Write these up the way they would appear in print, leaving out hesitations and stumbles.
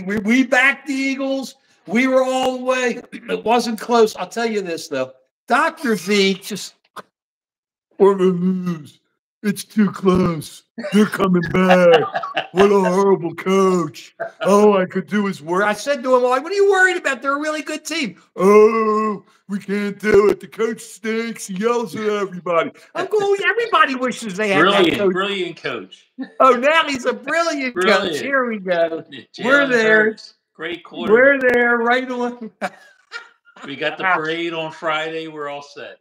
We backed the Eagles. We were all the way. It wasn't close. I'll tell you this, though. Dr. V just, we're going to lose. It's too close. They're coming back. What a horrible coach. All I could do is worry. I said to him, like, what are you worried about? They're a really good team. Oh, we can't do it. The coach stinks. He yells at everybody. I'm going, everybody wishes they had that coach. Brilliant coach. Oh, now he's a brilliant coach. Here we go. We're there. Hurts. Great quarterback. We're there right on. We got the parade on Friday. We're all set.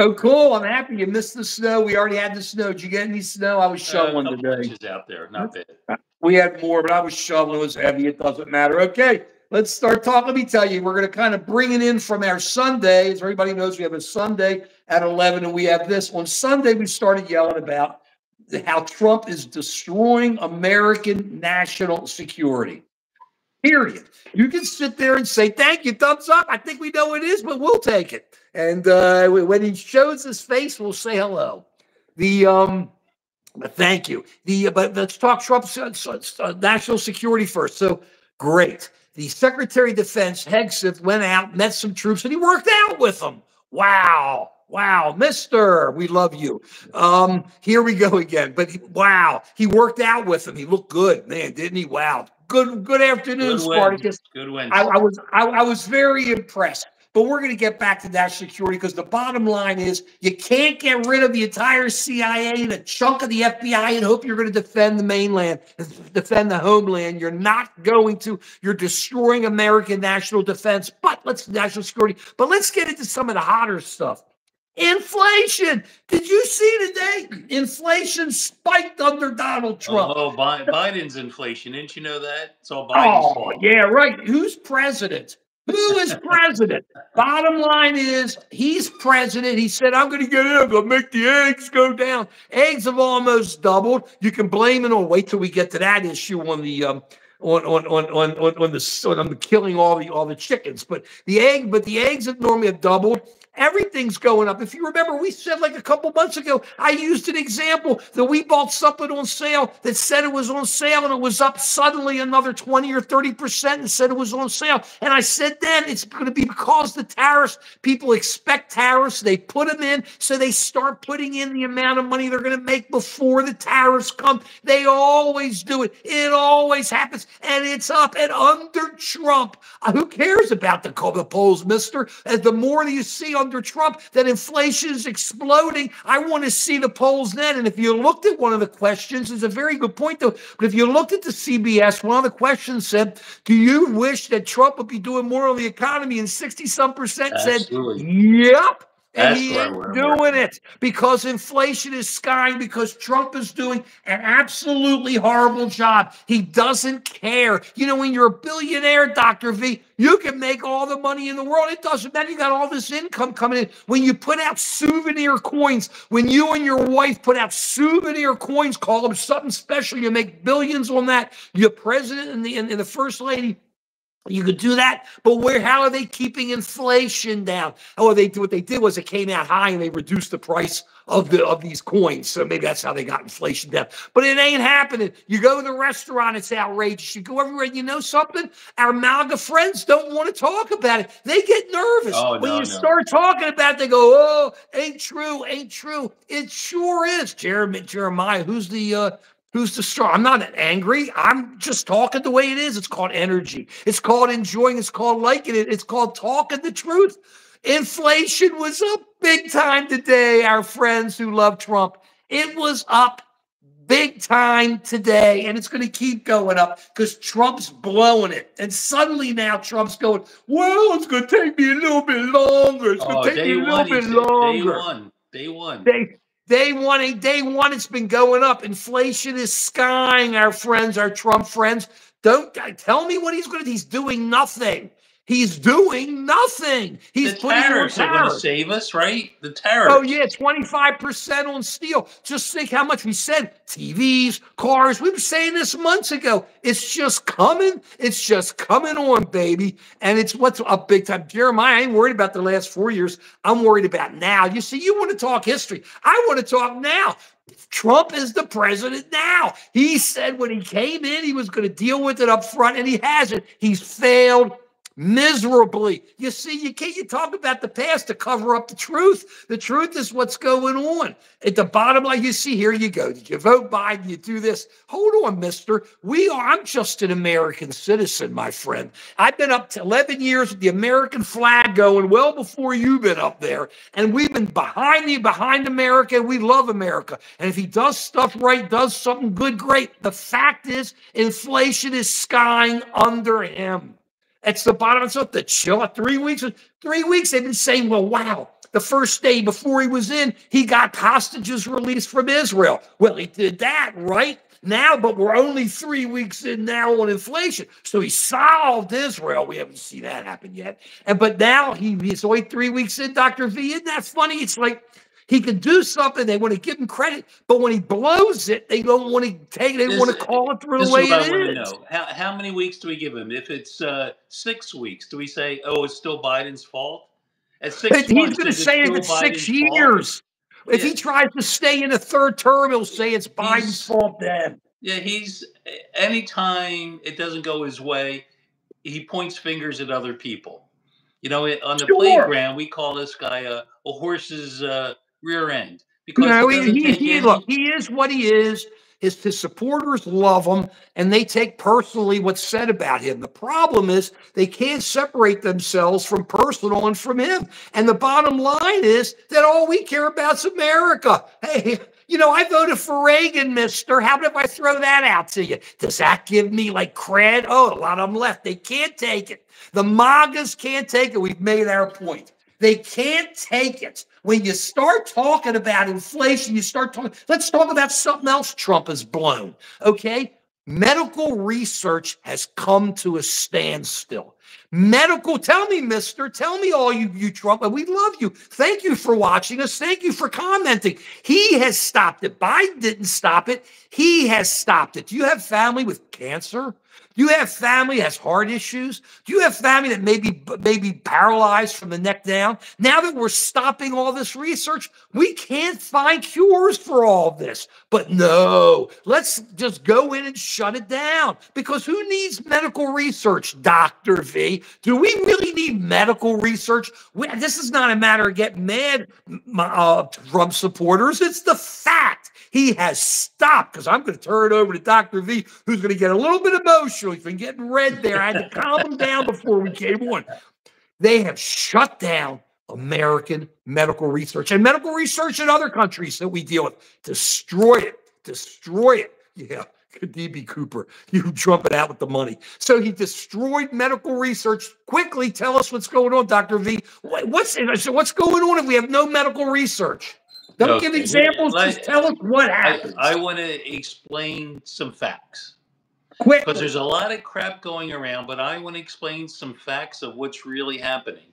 Oh, cool. I'm happy you missed the snow. We already had the snow. Did you get any snow? I was shoveling today. Inches out there. Not bad. We had more, but I was shoveling. It was heavy. It doesn't matter. Okay, let's start talking. Let me tell you, we're going to kind of bring it in from our Sunday. As everybody knows, we have a Sunday at 11, and we have this. On Sunday, we started yelling about how Trump is destroying American national security. Period. You can sit there and say, thank you, thumbs up. I think we know what it is, but we'll take it. And when he shows his face, we'll say hello. Thank you. But let's talk Trump's national security first. So, great. The Secretary of Defense, Hegseth, went out, met some troops, and he worked out with them. Wow. Wow, mister, we love you. Here we go again. But wow, he worked out with them. He looked good, man, didn't he? Wow. Good afternoon, Spartacus. Good win. I was very impressed. But we're going to get back to national security because the bottom line is you can't get rid of the entire CIA and a chunk of the FBI and hope you're going to defend the mainland, defend the homeland. You're not going to. You're destroying American national defense. National security. But let's get into some of the hotter stuff. Inflation. Did you see today? Inflation spiked under Donald Trump. Oh, Biden's inflation. Didn't you know that? It's all Biden's fault. Yeah, right. Who's president? Who is president? Bottom line is he's president. He said, I'm going to get in. I'm going to make the eggs go down. Eggs have almost doubled. You can blame it on, wait till we get to that issue on the on killing all the chickens. But the eggs that normally have doubled. Everything's going up. If you remember, we said like a couple months ago, I used an example that we bought something on sale that said it was on sale and it was up suddenly another 20 or 30% and said it was on sale. And I said then it's going to be because the tariffs, people expect tariffs. They put them in, so they start putting in the amount of money they're going to make before the tariffs come. They always do it. It always happens. And it's up. And under Trump, who cares about the polls, mister? As the more that you see under Trump that inflation is exploding, I want to see the polls then. And if you looked at one of the questions, it's a very good point though, but if you looked at the CBS, one of the questions said, do you wish that Trump would be doing more on the economy? And 60-some% said, yep. And he ain't doing it because inflation is skying, because Trump is doing an absolutely horrible job. He doesn't care. You know, when you're a billionaire, Dr. V, you can make all the money in the world. It doesn't matter. You got all this income coming in. When you put out souvenir coins, when you and your wife put out souvenir coins, call them something special, you make billions on that. Your president and the first lady, you could do that, but how are they keeping inflation down? What they did was it came out high and they reduced the price of these coins. So maybe that's how they got inflation down. But it ain't happening. You go to the restaurant, it's outrageous. You go everywhere, you know something? Our MAGA friends don't want to talk about it. They get nervous. When you start talking about it, they go, oh, ain't true. It sure is. Jeremiah, who's the straw? I'm not angry. I'm just talking the way it is. It's called energy. It's called enjoying. It's called liking it. It's called talking the truth. Inflation was up big time today, our friends who love Trump. It was up big time today, and it's going to keep going up because Trump's blowing it. And suddenly now Trump's going, well, it's going to take me a little bit longer. It's going to take me a little bit longer. Day one. Day one, it's been going up. Inflation is skying, our friends, our Trump friends. Don't tell me what he's going to do. He's doing nothing. He's doing nothing. He's putting tariffs are going to save us, right? The tariffs. Oh, yeah, 25% on steel. Just think how much we said. TVs, cars. We were saying this months ago. It's just coming. It's just coming on, baby. And it's what's up big time. Jeremiah, I ain't worried about the last 4 years. I'm worried about now. You see, you want to talk history. I want to talk now. Trump is the president now. He said when he came in, he was going to deal with it up front, and he hasn't. He's failed miserably. You see, you can't talk about the past to cover up the truth. The truth is what's going on. At the bottom line, you see, here you go. Did you vote Biden? You do this. Hold on, mister. I'm just an American citizen, my friend. I've been up to 11 years with the American flag going well before you've been up there. And we've been behind America. We love America. And if he does stuff right, does something good, great. The fact is, inflation is skying under him. It's the bottom. It's up to chill. 3 weeks. 3 weeks. They've been saying, well, wow. The first day before he was in, he got hostages released from Israel. Well, he did that right now, but we're only 3 weeks in now on inflation. So he solved Israel. We haven't seen that happen yet. But now he's only 3 weeks in, Dr. V. Isn't that funny? It's like he can do something. They want to give him credit, but when he blows it, they don't want to take it. They don't want to call it through the way it is. This is what I want to know. How many weeks do we give him? If it's 6 weeks, do we say, oh, it's still Biden's fault? At 6 months, he's going to say it's 6 years. If he tries to stay in a third term, he'll say it's Biden's fault then. Yeah, anytime it doesn't go his way, he points fingers at other people. You know, on the playground, we call this guy a horse's rear end. Because look, he is what he is. His supporters love him, and they take personally what's said about him. The problem is they can't separate themselves from personal and from him. And the bottom line is that all we care about is America. Hey, you know, I voted for Reagan, mister. How about if I throw that out to you? Does that give me like cred? Oh, a lot of them left. They can't take it. The MAGAs can't take it. We've made our point. They can't take it. When you start talking about inflation, let's talk about something else Trump has blown, okay? Medical research has come to a standstill. Tell me, mister, tell me all you Trump, and we love you. Thank you for watching us. Thank you for commenting. He has stopped it. Biden didn't stop it. He has stopped it. Do you have family with cancer? Do you have family that has heart issues? Do you have family that may be paralyzed from the neck down? Now that we're stopping all this research, we can't find cures for all of this. But no, let's just go in and shut it down. Because who needs medical research, Dr. V? Do we really need medical research? This is not a matter of getting mad, Trump supporters. It's the fact. He has stopped, because I'm going to turn it over to Dr. V, who's going to get a little bit emotional. He's been getting red there. I had to calm him down before we came on. They have shut down American medical research and medical research in other countries that we deal with. Destroy it. Destroy it. Yeah, D.B. Cooper, you trumping out with the money. So he destroyed medical research. Quickly tell us what's going on, Dr. V. What's going on if we have no medical research? Don't give examples. Just tell us what happens. I want to explain some facts. Quickly. Because there's a lot of crap going around, but I want to explain some facts of what's really happening.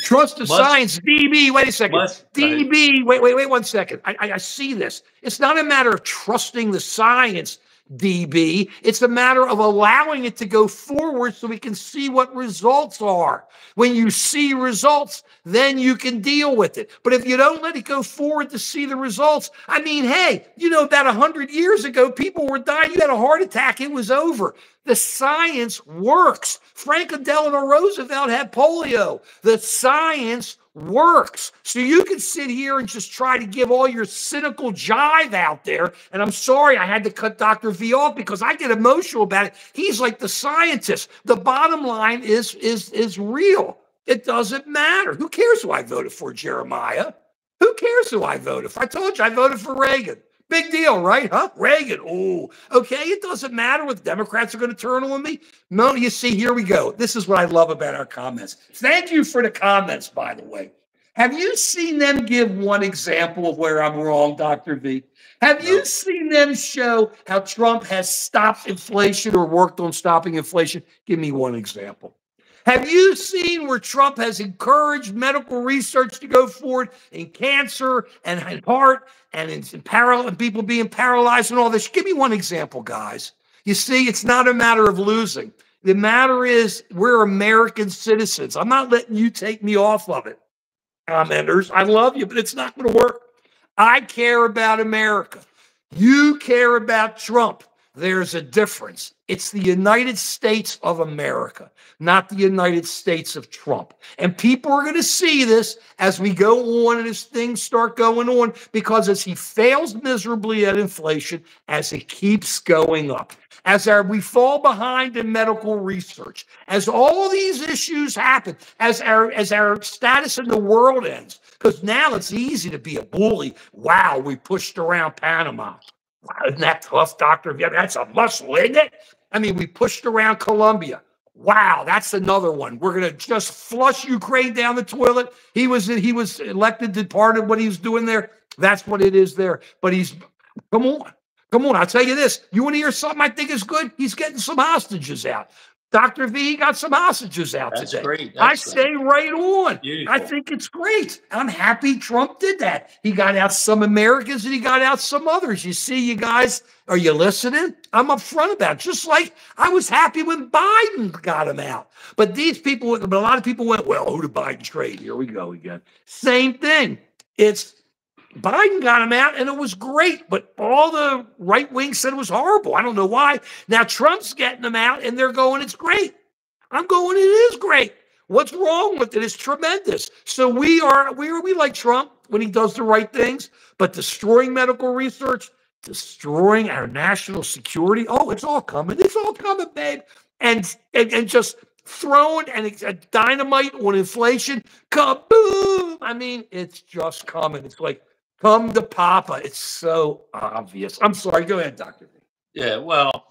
Trust the science. DB, wait a second. DB, wait 1 second. I see this. It's not a matter of trusting the science, DB. It's a matter of allowing it to go forward so we can see what results are. When you see results, then you can deal with it. But if you don't let it go forward to see the results, I mean, hey, you know, about 100 years ago, people were dying. You had a heart attack. It was over. The science works. Franklin Delano Roosevelt had polio. The science works. So you can sit here and just try to give all your cynical jive out there. And I'm sorry I had to cut Dr. V off because I get emotional about it. He's like the scientist. The bottom line is real. It doesn't matter. Who cares who I voted for, Jeremiah? Who cares who I voted for? I told you I voted for Reagan. Big deal, right? Huh? Reagan. Oh, okay. It doesn't matter what the Democrats are going to turn on me. No, you see, here we go. This is what I love about our comments. Thank you for the comments, by the way. Have you seen them give one example of where I'm wrong, Dr. V? Have you seen them show how Trump has stopped inflation or worked on stopping inflation? Give me one example. Have you seen where Trump has encouraged medical research to go forward in cancer and heart and in people being paralyzed and all this? Give me one example, guys. You see, it's not a matter of losing. The matter is we're American citizens. I'm not letting you take me off of it, commenters. I love you, but it's not going to work. I care about America. You care about Trump. There's a difference. It's the United States of America, not the United States of Trump. And people are going to see this as we go on and as things start going on, because as he fails miserably at inflation, as it keeps going up, as we fall behind in medical research, as all these issues happen, as our status in the world ends, because now it's easy to be a bully. Wow, we pushed around Panama. Wow, isn't that tough, Doctor? Yeah, that's a muscle, isn't it? I mean, we pushed around Colombia. Wow, that's another one. We're going to just flush Ukraine down the toilet. He was elected to part of what he was doing there. That's what it is there. But come on. Come on, I'll tell you this. You want to hear something I think is good? He's getting some hostages out. Dr. V got some hostages out That's today. great. I say right on. Beautiful. I think it's great. I'm happy Trump did that. He got out some Americans and he got out some others. You see, you guys, are you listening? I'm upfront about it. Just like I was happy when Biden got him out. But a lot of people went, well, who did Biden trade? Here we go again. Same thing. It's Biden got him out and it was great, but all the right wing said it was horrible. I don't know why. Now Trump's getting them out and they're going, it's great. I'm going, it is great. What's wrong with it? It's tremendous. So we like Trump when he does the right things, but destroying medical research, destroying our national security. Oh, it's all coming. It's all coming, babe. And just throwing dynamite on inflation. Kaboom! I mean, it's just coming. It's like, come to Papa. It's so obvious. I'm sorry. Go ahead, Dr. V. Yeah, well,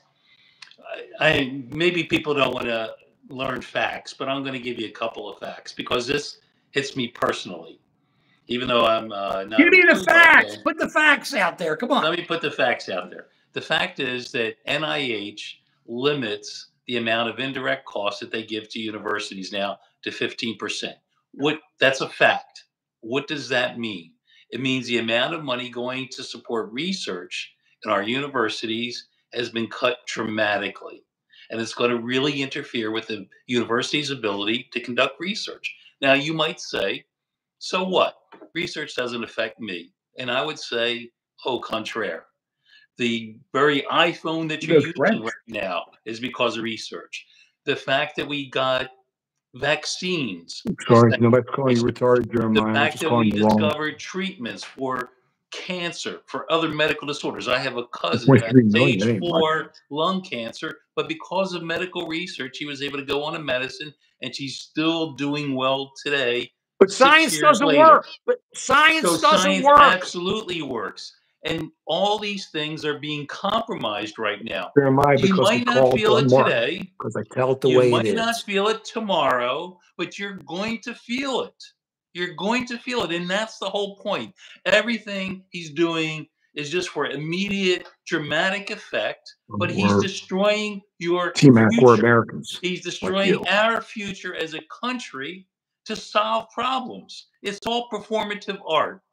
I maybe people don't want to learn facts, but I'm going to give you a couple of facts because this hits me personally. Even though I'm not. Give me the facts. Put the facts out there. Come on. Let me put the facts out there. The fact is that NIH limits the amount of indirect costs that they give to universities now to 15%. That's a fact. What does that mean? It means the amount of money going to support research in our universities has been cut dramatically. And it's going to really interfere with the university's ability to conduct research. Now, you might say, so what? Research doesn't affect me. And I would say, au contraire. The very iPhone that you're using right now is because of research. The fact that we got vaccines. Sorry, nobody's calling you retarded, Jeremiah. The fact that we discovered treatments for cancer, for other medical disorders. I have a cousin that had stage 4 lung cancer, but because of medical research, he was able to go on a medicine, and she's still doing well today. But science doesn't work. But science doesn't work. Absolutely works. And all these things are being compromised right now. You might not feel it today. Because I tell it the way it is. You might not feel it tomorrow, but you're going to feel it. You're going to feel it. And that's the whole point. Everything he's doing is just for immediate dramatic effect, but he's destroying your future. We're Americans. He's destroying our future as a country to solve problems. It's all performative art.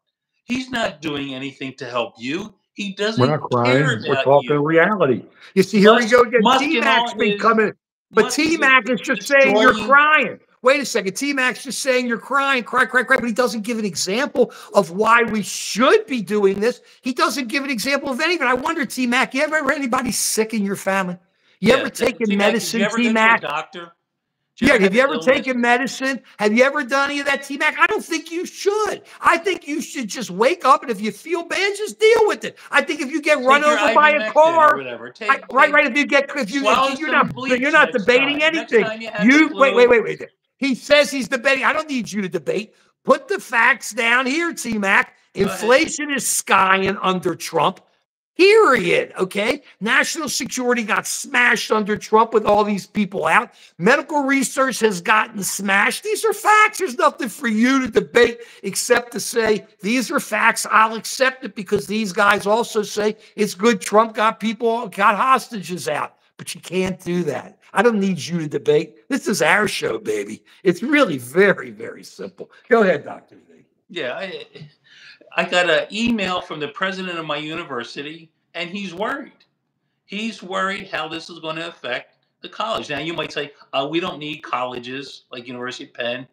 He's not doing anything to help you. He doesn't care about We're talking reality. You see, here we go again. T-Mac's been coming. But T-Mac is just saying you're crying. Wait a second. T-Mac's just saying you're crying, cry. But he doesn't give an example of why we should be doing this. He doesn't give an example of anything. I wonder, T-Mac, you ever anybody sick in your family? You ever taken medicine, T-Mac? Doctor? Yeah, have you ever taken medicine? Have you ever done any of that, T-Mac? I don't think you should. I think you should just wake up, and if you feel bad, just deal with it. I think if you get run over by a car, right. You're not debating anything. Wait. He says he's debating. I don't need you to debate. Put the facts down here, T-Mac. Inflation is skying under Trump. Period. Okay. National security got smashed under Trump with all these people out. Medical research has gotten smashed. These are facts. There's nothing for you to debate except to say, these are facts. I'll accept it because these guys also say it's good Trump got hostages out. But you can't do that. I don't need you to debate. This is our show, baby. It's really very, very simple. Go ahead, Dr. V. Yeah, I got an email from the president of my university, and he's worried. He's worried how this is going to affect the college. Now, you might say, we don't need colleges like University of Penn.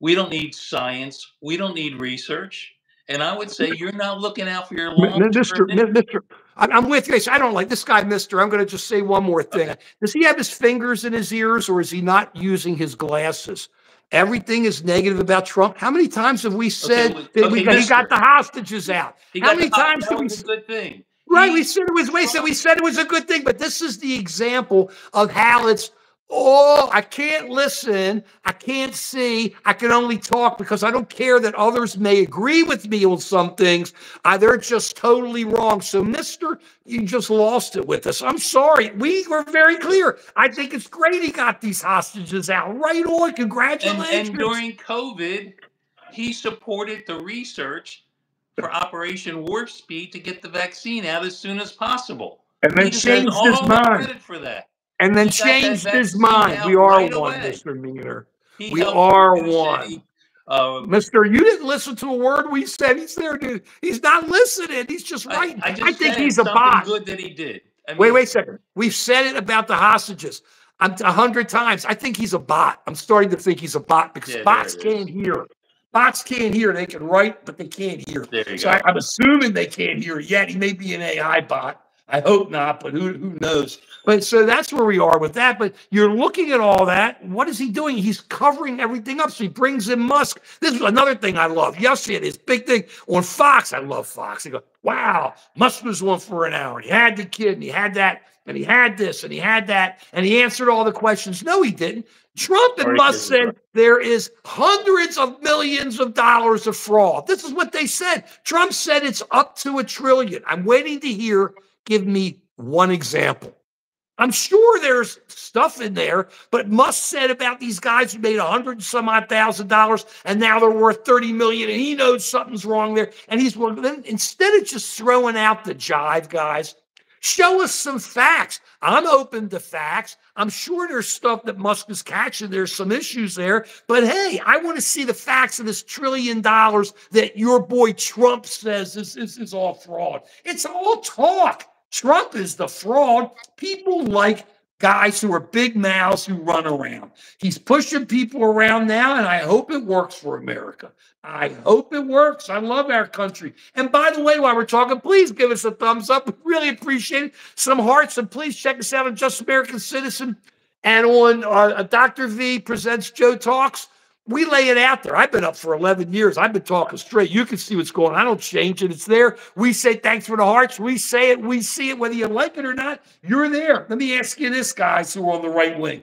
We don't need science. We don't need research. And I would say you're not looking out for your long-term. Mr. I'm with you. I don't like this guy, Mister. I'm going to just say one more thing. Okay. Does he have his fingers in his ears, or is he not using his glasses? Everything is negative about Trump. How many times have we said that he got the hostages out? How many times that was a good thing? Right, we said it was. We said it was a good thing, but this is the example of how it's. Oh, I can't listen. I can't see. I can only talk because I don't care that others may agree with me on some things. They're just totally wrong. So, Mister, you just lost it with us. I'm sorry. We were very clear. I think it's great he got these hostages out. Right on. Congratulations. And during COVID, he supported the research for Operation Warp Speed to get the vaccine out as soon as possible. And then changed his mind. Credit for that. And then changed his mind. We are one, Mr. Meaner. We are one. Mister, you didn't listen to a word we said. He's there, dude. He's not listening. He's just writing. I think he's a bot. Good that he did. I mean, wait a second. We've said it about the hostages. 100 times. I think he's a bot. I'm starting to think he's a bot because bots can't hear. Bots can't hear. They can write, but they can't hear. So I'm assuming they can't hear yet. He may be an AI bot. I hope not, but who knows? But so that's where we are with that. But you're looking at all that. What is he doing? He's covering everything up. So he brings in Musk. This is another thing I love. Yesterday, this big thing on Fox. I love Fox. They go, wow, Musk was on for an hour. And he had the kid, and he had that, and he had this, and he had that, and he answered all the questions. No, he didn't. Trump and Musk said there is hundreds of millions of dollars of fraud. This is what they said. Trump said it's up to $1 trillion. I'm waiting to hear. Give me one example. I'm sure there's stuff in there, but Musk said about these guys who made $100,000 and now they're worth $30 million, and he knows something's wrong there. And he's then instead of just throwing out the jive, guys, show us some facts. I'm open to facts. I'm sure there's stuff that Musk is catching. There's some issues there. But hey, I want to see the facts of this $1 trillion that your boy Trump says is all fraud. It's all talk. Trump is the fraud. People like guys who are big mouths who run around. He's pushing people around now, and I hope it works for America. I hope it works. I love our country. And by the way, while we're talking, please give us a thumbs up. We really appreciate it. Some hearts, and please check us out on Just American Citizen and on Dr. V Presents Joe Talks. We lay it out there. I've been up for 11 years. I've been talking straight. You can see what's going on. I don't change it. It's there. We say thanks for the hearts. We say it. We see it. Whether you like it or not, you're there. Let me ask you this, guys who are on the right wing.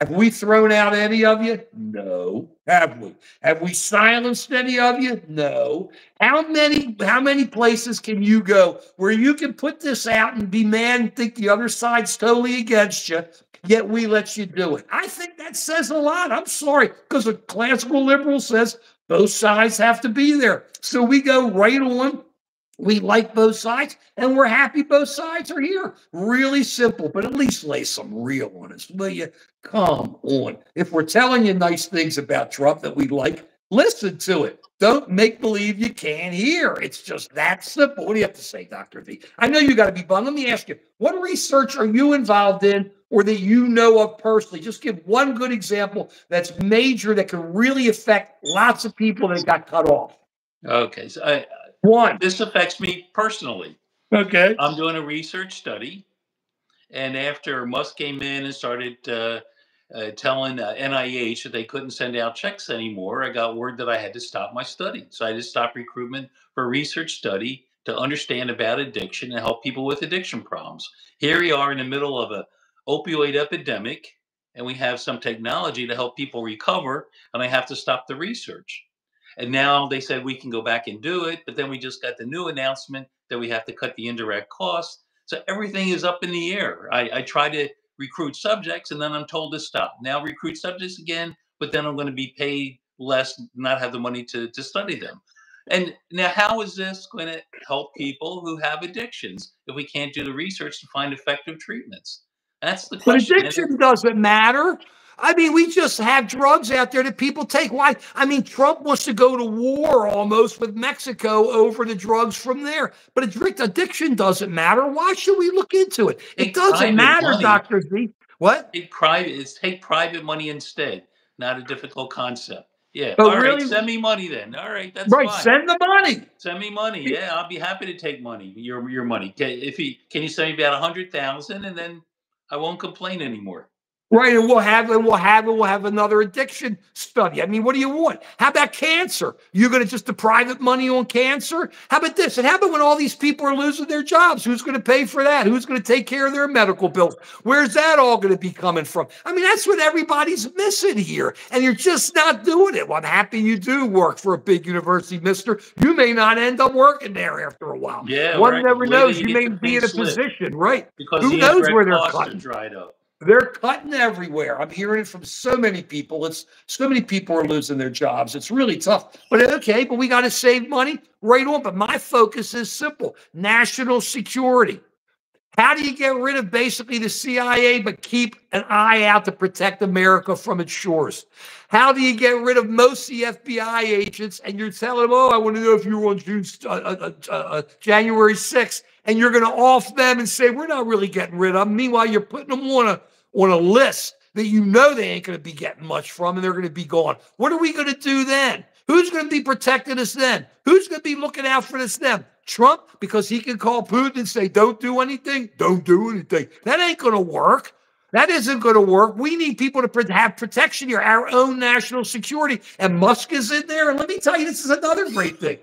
Have we thrown out any of you? No. Have we? Have we silenced any of you? No. How many places can you go where you can put this out and be mad and think the other side's totally against you, yet we let you do it? I think that says a lot. I'm sorry, because a classical liberal says both sides have to be there. So we go right on. We like both sides, and we're happy both sides are here. Really simple, but at least lay some real on us, will you? Come on. If we're telling you nice things about Trump that we like, listen to it. Don't make believe you can't hear. It's just that simple. What do you have to say, Dr. V? I know you got to be bummed. Let me ask you, what research are you involved in or that you know of personally? Just give one good example that's major that can really affect lots of people that got cut off. Okay. So this affects me personally. Okay. I'm doing a research study. And after Musk came in and started telling NIH that they couldn't send out checks anymore, I got word that I had to stop my study. So I had to stop recruitment for a research study to understand about addiction and help people with addiction problems. Here we are in the middle of an opioid epidemic, and we have some technology to help people recover, and I have to stop the research. And now they said we can go back and do it, but then we just got the new announcement that we have to cut the indirect costs. So everything is up in the air. I try to recruit subjects, and then I'm told to stop. Now recruit subjects again, but then I'm going to be paid less, not have the money to study them. And now how is this going to help people who have addictions if we can't do the research to find effective treatments? That's the question. But addiction doesn't matter. I mean, we just have drugs out there that people take. Why? I mean, Trump wants to go to war almost with Mexico over the drugs from there. But addiction doesn't matter. Why should we look into it? It doesn't matter, Dr. Z. What? Take private money instead. Not a difficult concept. Yeah. But All really, right. Send me money then. All right. That's right, fine. send the money. Send me money. Yeah, I'll be happy to take money. Your money. Can you send me about 100,000, and then I won't complain anymore. Right, and we'll have another addiction study. I mean, what do you want? How about cancer? You're going to just deprive money on cancer? How about this? And how about when all these people are losing their jobs? Who's going to pay for that? Who's going to take care of their medical bills? Where's that all going to be coming from? I mean, that's what everybody's missing here, and you're just not doing it. Well, I'm happy you do work for a big university, mister. You may not end up working there after a while. Yeah, one right. never Wait knows. till You get may the be pink in a slip. position, right? Because Who the knows indirect where they're costs are cutting? dried up. They're cutting everywhere. I'm hearing it from so many people. So many people are losing their jobs. It's really tough. But okay, but we got to save money, right on. But my focus is simple: national security. How do you get rid of basically the CIA, but keep an eye out to protect America from its shores? How do you get rid of most of the FBI agents, and you're telling them, oh, I want to know if you were on January 6th, and you're going to off them and say, we're not really getting rid of them. Meanwhile, you're putting them on a list that you know they ain't going to be getting much from, and they're going to be gone. What are we going to do then? Who's going to be protecting us then? Who's going to be looking out for us then? Trump, because he can call Putin and say, don't do anything. Don't do anything. That ain't going to work. That isn't going to work. We need people to have protection here, our own national security. And Musk is in there. And let me tell you, this is another great thing.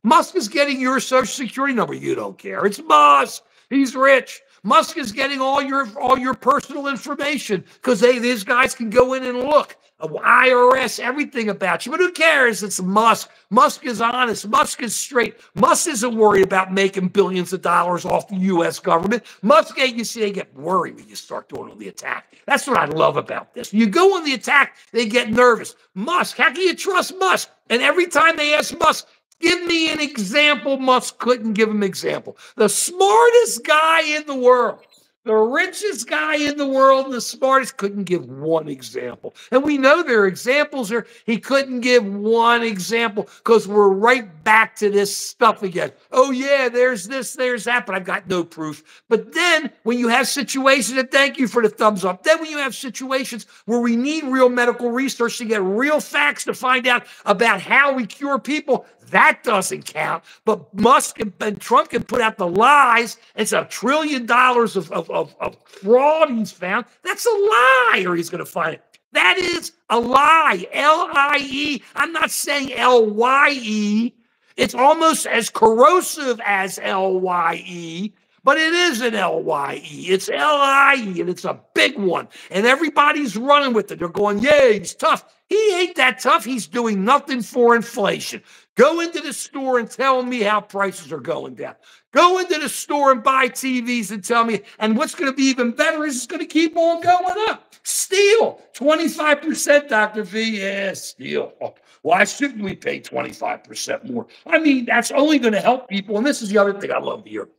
Musk is getting your social security number. You don't care. It's Musk. He's rich. Musk is getting all your personal information because these guys can go in and look. IRS, everything about you. But who cares? It's Musk. Musk is honest. Musk is straight. Musk isn't worried about making billions of dollars off the U.S. government. Musk, you see, they get worried when you start going on the attack. That's what I love about this. When you go on the attack, they get nervous. Musk, how can you trust Musk? And every time they ask Musk, give me an example, Musk couldn't give him an example. The smartest guy in the world, the richest guy in the world, and the smartest couldn't give one example. And we know there are examples there. He couldn't give one example because we're right back to this stuff again. Oh, yeah, there's this, there's that, but I've got no proof. But then when you have situations, and thank you for the thumbs up, then when you have situations where we need real medical research to get real facts to find out about how we cure people, that doesn't count. But Musk and Trump can put out the lies. It's $1 trillion of fraud he's found. That's a lie, or he's going to find it. That is a lie. L-I-E. I'm not saying L-Y-E. It's almost as corrosive as L-Y-E, but it isn't L-Y-E. It's L-I-E, and it's a big one. And everybody's running with it. They're going, yeah, he's tough. He ain't that tough. He's doing nothing for inflation. Go into the store and tell me how prices are going down. Go into the store and buy TVs and tell me. And what's going to be even better is it's going to keep on going up. Steel, 25%, Dr. V. Yeah, steel. Oh, why shouldn't we pay 25% more? I mean, that's only going to help people. And this is the other thing I love to hear.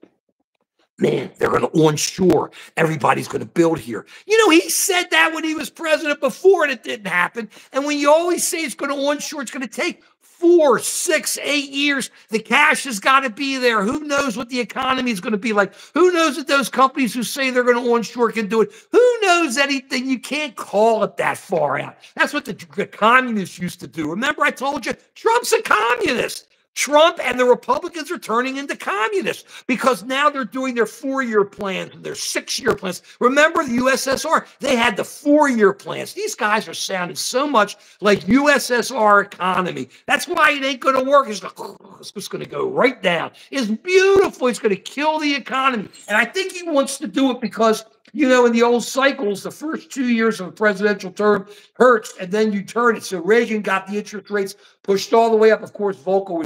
Man, they're going to onshore. Everybody's going to build here. You know, he said that when he was president before, and it didn't happen. And when you always say it's going to onshore, it's going to take 4, 6, 8 years. The cash has got to be there. Who knows what the economy is going to be like? Who knows that those companies who say they're going to onshore can do it? Who knows anything? You can't call it that far out. That's what the communists used to do. Remember, I told you, Trump's a communist. Trump and the Republicans are turning into communists because now they're doing their 4-year plans and their 6-year plans. Remember the USSR? They had the 4-year plans. These guys are sounding so much like USSR economy. That's why it ain't going to work. It's just going to go right down. It's beautiful. It's going to kill the economy. And I think he wants to do it because, you know, in the old cycles, the first 2 years of a presidential term hurts, and then you turn it. So Reagan got the interest rates pushed all the way up. Of course, Volcker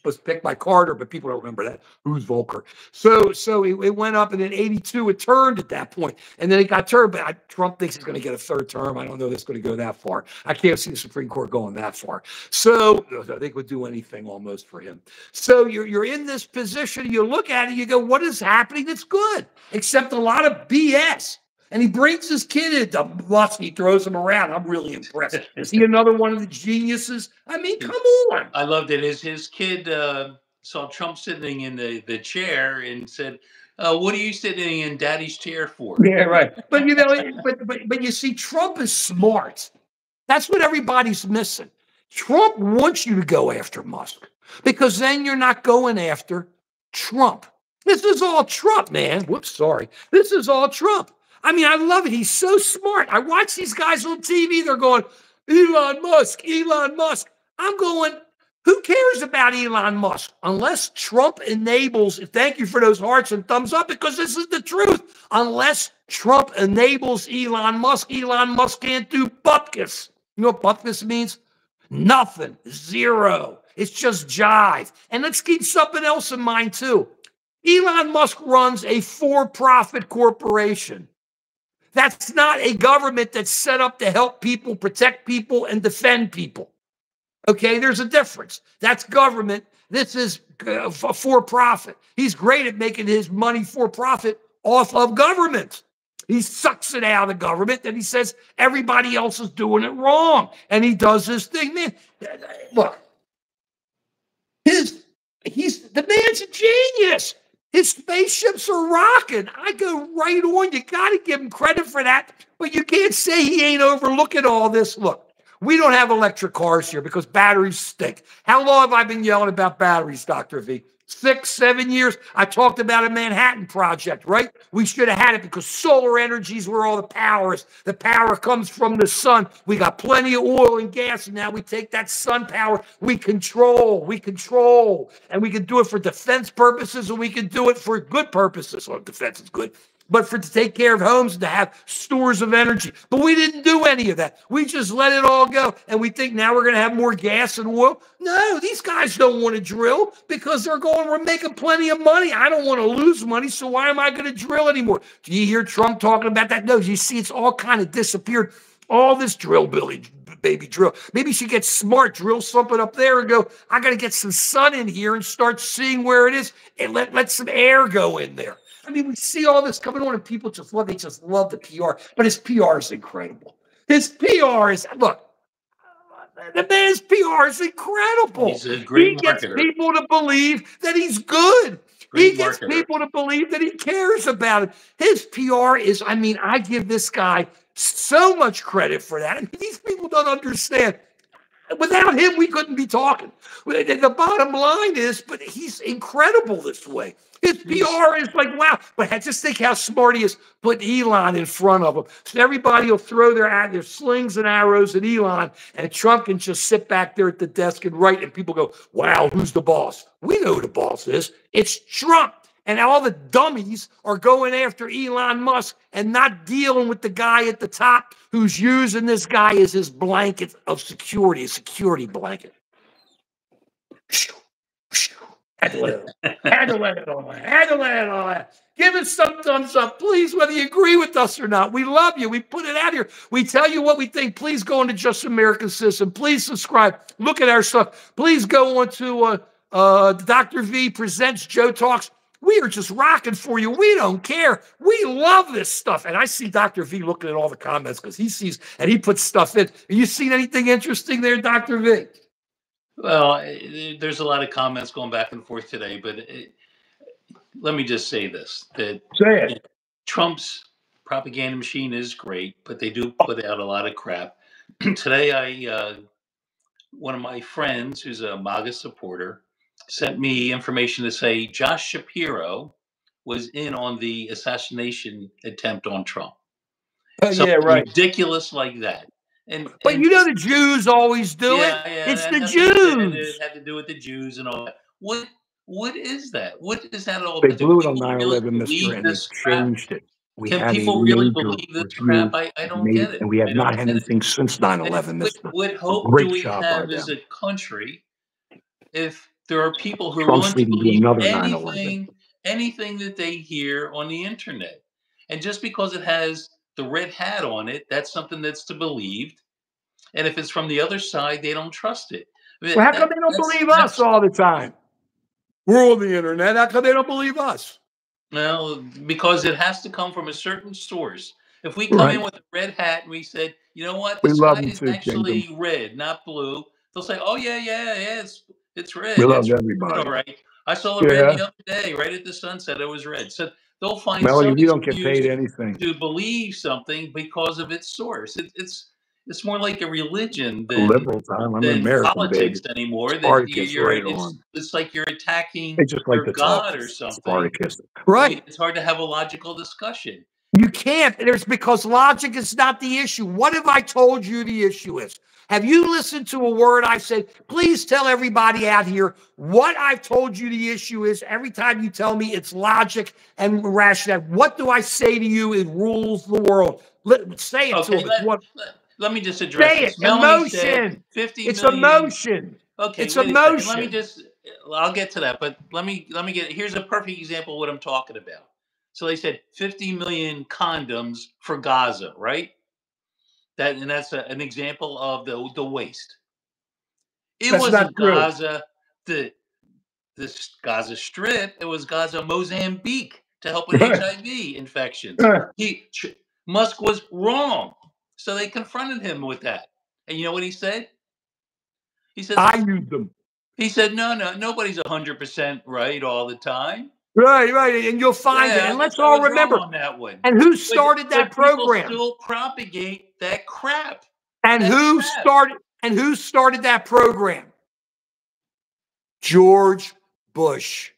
was picked by Carter, but people don't remember that. Who's Volcker? So it went up, and in 82, it turned at that point. And then it got turned, but Trump thinks he's going to get a third term. I don't know if it's going to go that far. I can't see the Supreme Court going that far. So I think it would do anything almost for him. So you're in this position. You look at it, you go, what is happening that's good? Except a lot of BS. And he brings his kid into Musk. He throws him around. I'm really impressed. Is he another one of the geniuses? I mean, come on. I loved it. His kid saw Trump sitting in the chair and said, what are you sitting in Daddy's chair for? Yeah, right. But, you know, but you see, Trump is smart. That's what everybody's missing. Trump wants you to go after Musk because then you're not going after Trump. This is all Trump, man. Whoops, sorry. This is all Trump. I mean, I love it. He's so smart. I watch these guys on TV. They're going, Elon Musk, Elon Musk. I'm going, who cares about Elon Musk? Unless Trump enables, thank you for those hearts and thumbs up, because this is the truth. Unless Trump enables Elon Musk can't do bupkis. You know what bupkis means? Nothing, zero. It's just jive. And let's keep something else in mind too. Elon Musk runs a for-profit corporation. That's not a government that's set up to help people, protect people, and defend people. Okay, there's a difference. That's government. This is for-profit. He's great at making his money for-profit off of government. He sucks it out of the government, and he says everybody else is doing it wrong. And he does this thing. Man, look, the man's a genius. His spaceships are rocking. I go right on. You got to give him credit for that. But you can't say he ain't overlooking all this. Look, we don't have electric cars here because batteries stink. How long have I been yelling about batteries, Dr. V? 6, 7 years. I talked about a Manhattan Project, right? We should have had it because solar energy is where all the power is. The power comes from the sun. We got plenty of oil and gas, and now we take that sun power. We control, and we can do it for defense purposes, and we can do it for good purposes. Well, defense is good. But to take care of homes and to have stores of energy. But we didn't do any of that. We just let it all go. And we think now we're going to have more gas and oil. No, these guys don't want to drill because we're making plenty of money. I don't want to lose money, so why am I going to drill anymore? Do you hear Trump talking about that? No, you see it's all kind of disappeared. All this drill, baby drill. Maybe she gets smart, drill something up there and go, I got to get some sun in here and start seeing where it is and let some air go in there. I mean, we see all this coming on and people just love the PR. But his PR is incredible. His PR is, look, the man's PR is incredible. He's a great marketer. He gets people to believe that he's good. He gets people to believe that he cares about it. His PR is, I mean, I give this guy so much credit for that. I mean, these people don't understand. Without him, we couldn't be talking. The bottom line is, but he's incredible this way. His PR is like, wow. But just think how smart he is. Put Elon in front of him. So everybody will throw their slings and arrows at Elon, and Trump can just sit back there at the desk and write, and people go, wow, who's the boss? We know who the boss is. It's Trump. And all the dummies are going after Elon Musk and not dealing with the guy at the top who's using this guy as his blanket of security, a security blanket. Had to let it on. Give us some thumbs up, please, whether you agree with us or not. We love you. We put it out here. We tell you what we think. Please go into Just American Citizen. Please subscribe. Look at our stuff. Please go on to Dr. V Presents Joe Talks. We are just rocking for you. We don't care. We love this stuff. And I see Dr. V looking at all the comments because he sees and he puts stuff in. Have you seen anything interesting there, Dr. V? Well, there's a lot of comments going back and forth today, but let me just say this. Say it. Trump's propaganda machine is great, but they do put out a lot of crap. Today, one of my friends who's a MAGA supporter sent me information to say Josh Shapiro was in on the assassination attempt on Trump. Yeah, right. Ridiculous like that. But you know the Jews always do it. It's the Jews. It had to do with the Jews and all that. What is that? What is that all? They blew it on 9/11, Mr. And they changed it. Can people really believe this crap? I don't get it. And we have not had anything since 9/11, Mr. What hope do we have as a country if there are people who are willing to believe anything that they hear on the internet? And just because it has the red hat on it, that's something that's to be believed. And if it's from the other side, they don't trust it. I mean, how come they don't believe us all the time? We're on the internet. How come they don't believe us? Well, because it has to come from a certain source. If we come in with a red hat and we said, you know what, this guy is actually red, not blue, they'll say, oh, yeah, it's red. We love everybody. All right. I saw it red the other day, right at the sunset. It was red. So they'll find Melody, we don't get paid anything to believe something because of its source. It's it's more like a religion A than liberal time. I'm an American, politics baby. anymore. Spartacus, right on. It's like you're attacking They just like your to talk. God or something. Spartacus. Right. It's hard to have a logical discussion. You can't. There's because logic is not the issue. What have I told you the issue is? Have you listened to a word I said? Please tell everybody out here what I've told you the issue is. Every time you tell me it's logic and rational, what do I say to you? It rules the world. Say it to them. Let me just address say this. It. Emotion. 50 it's million. Emotion. Okay, it's wait emotion. a second. Let me just. I'll get to that, but let me get. Here's a perfect example of what I'm talking about. So they said 50 million condoms for Gaza, right? That's an example of the waste. It wasn't Gaza, the Gaza Strip. It was Gaza, Mozambique, to help with HIV infections. Musk was wrong, so they confronted him with that. And you know what he said? He said, "I used them." He said, "No, nobody's 100% right all the time." Right, and you'll find it. And let's all remember on that one. And who started that program? People still propagate that crap. And who started that program? George Bush.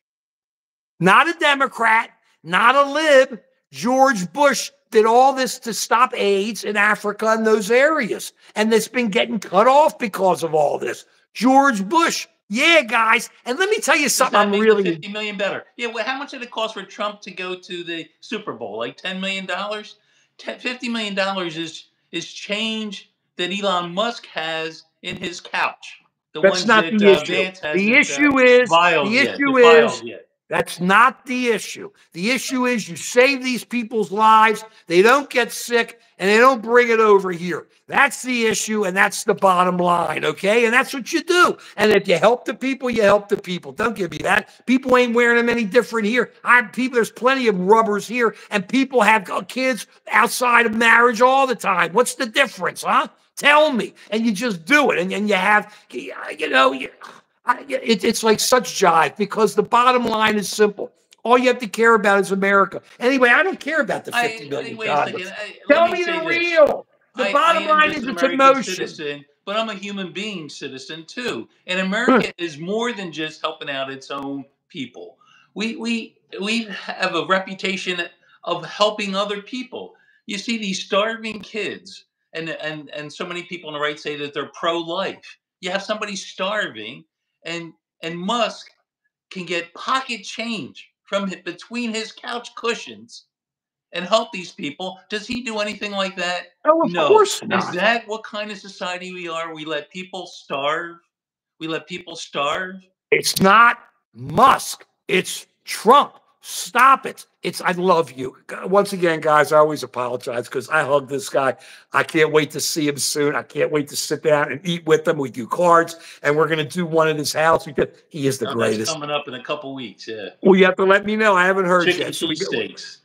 Not a Democrat, not a lib. George Bush did all this to stop AIDS in Africa and those areas. And it's been getting cut off because of all this. George Bush. Yeah, guys. And let me tell you something. I'm really 50 million better. Yeah, well, how much did it cost for Trump to go to the Super Bowl? Like $10 million? $50 million is change that Elon Musk has in his couch. That's not the issue. The issue is that's not the issue. The issue is you save these people's lives, they don't get sick, and they don't bring it over here. That's the issue, and that's the bottom line, okay? And that's what you do. And if you help the people, you help the people. Don't give me that. People ain't wearing them any different here. There's plenty of rubbers here, and people have kids outside of marriage all the time. What's the difference, huh? Tell me. And you just do it, and you have, it's like such jive because the bottom line is simple. All you have to care about is America. Anyway, I don't care about the 50 million. Tell me the real. The bottom line is it's emotion. Citizen, but I'm a human being citizen too. And America is more than just helping out its own people. We have a reputation of helping other people. You see these starving kids, and so many people on the right say that they're pro-life. You have somebody starving, and Musk can get pocket change from between his couch cushions and help these people. Does he do anything like that? Oh, of course not. Is that what kind of society we are? We let people starve? We let people starve? It's not Musk. It's Trump. Stop it. I love you. Once again, guys, I always apologize because I hug this guy. I can't wait to see him soon. I can't wait to sit down and eat with him. We do cards, and we're going to do one at his house because he is the greatest. That's coming up in a couple weeks, yeah. Well, you have to let me know. I haven't heard yet. Chicken cheesesteaks.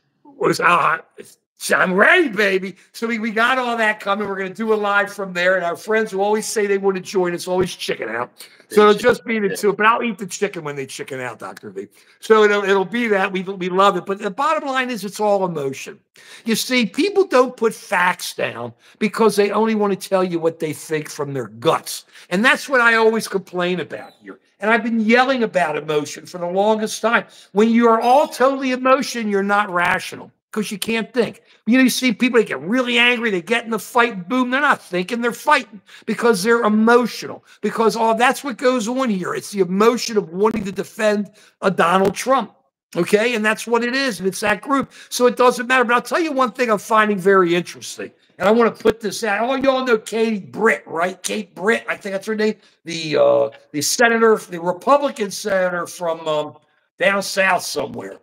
I'm ready, baby. So we got all that coming. We're going to do a live from there. And our friends who always say they want to join us always chicken out. So it'll just be the two. But I'll eat the chicken when they chicken out, Dr. V. So it'll be that. We love it. But the bottom line is it's all emotion. You see, people don't put facts down because they only want to tell you what they think from their guts. And that's what I always complain about here. And I've been yelling about emotion for the longest time. When you are all totally emotion, you're not rational. Because you can't think. You see people, they get really angry, they get in the fight, boom, they're not thinking, they're fighting because they're emotional. Because that's what goes on here. It's the emotion of wanting to defend a Donald Trump. Okay, and that's what it is, and it's that group. So it doesn't matter. But I'll tell you one thing I'm finding very interesting, and I want to put this out. All y'all know Katie Britt, right? Kate Britt, I think that's her name. The senator, the Republican senator from down south somewhere.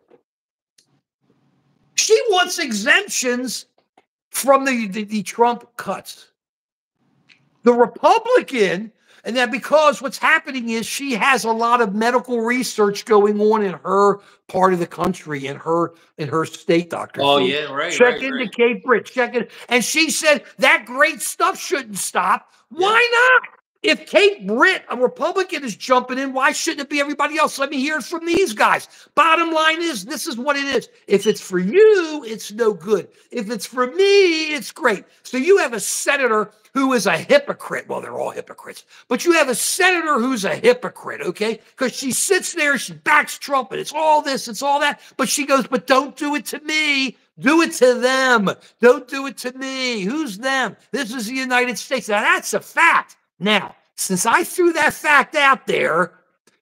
She wants exemptions from the Trump cuts. The Republican, and that because what's happening is she has a lot of medical research going on in her part of the country, in her state, Dr. Oh, yeah, right. Check into Kate Britt. Check it. And she said that great stuff shouldn't stop. Why not? If Kate Britt, a Republican, is jumping in, why shouldn't it be everybody else? Let me hear it from these guys. Bottom line is, this is what it is. If it's for you, it's no good. If it's for me, it's great. So you have a senator who is a hypocrite. Well, they're all hypocrites. But you have a senator who's a hypocrite, okay? Because she sits there, she backs Trump, and it's all this, it's all that. But she goes, but don't do it to me. Do it to them. Don't do it to me. Who's them? This is the United States. Now, that's a fact. Now, since I threw that fact out there,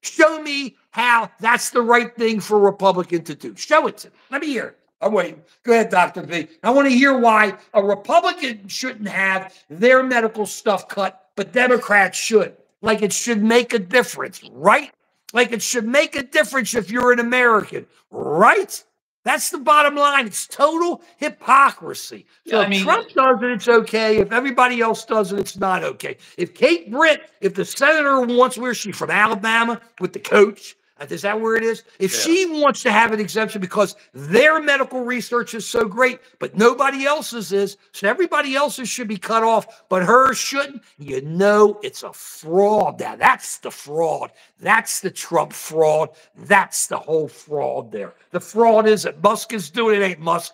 show me how that's the right thing for a Republican to do. Show it to me. Let me hear it. I'm waiting. Go ahead, Dr. V. I want to hear why a Republican shouldn't have their medical stuff cut, but Democrats should. Like it should make a difference, right? Like it should make a difference if you're an American, right? That's the bottom line. It's total hypocrisy. So if Trump does it, it's okay. If everybody else does it, it's not okay. If Kate Britt, if the senator wants, where is she from? Alabama with the coach? Is that where it is? If she wants to have an exemption because their medical research is so great, but nobody else's is, so everybody else's should be cut off, but hers shouldn't, you know it's a fraud. Now, that's the fraud. That's the Trump fraud. That's the whole fraud there. The fraud is that Musk is doing it. Ain't Musk.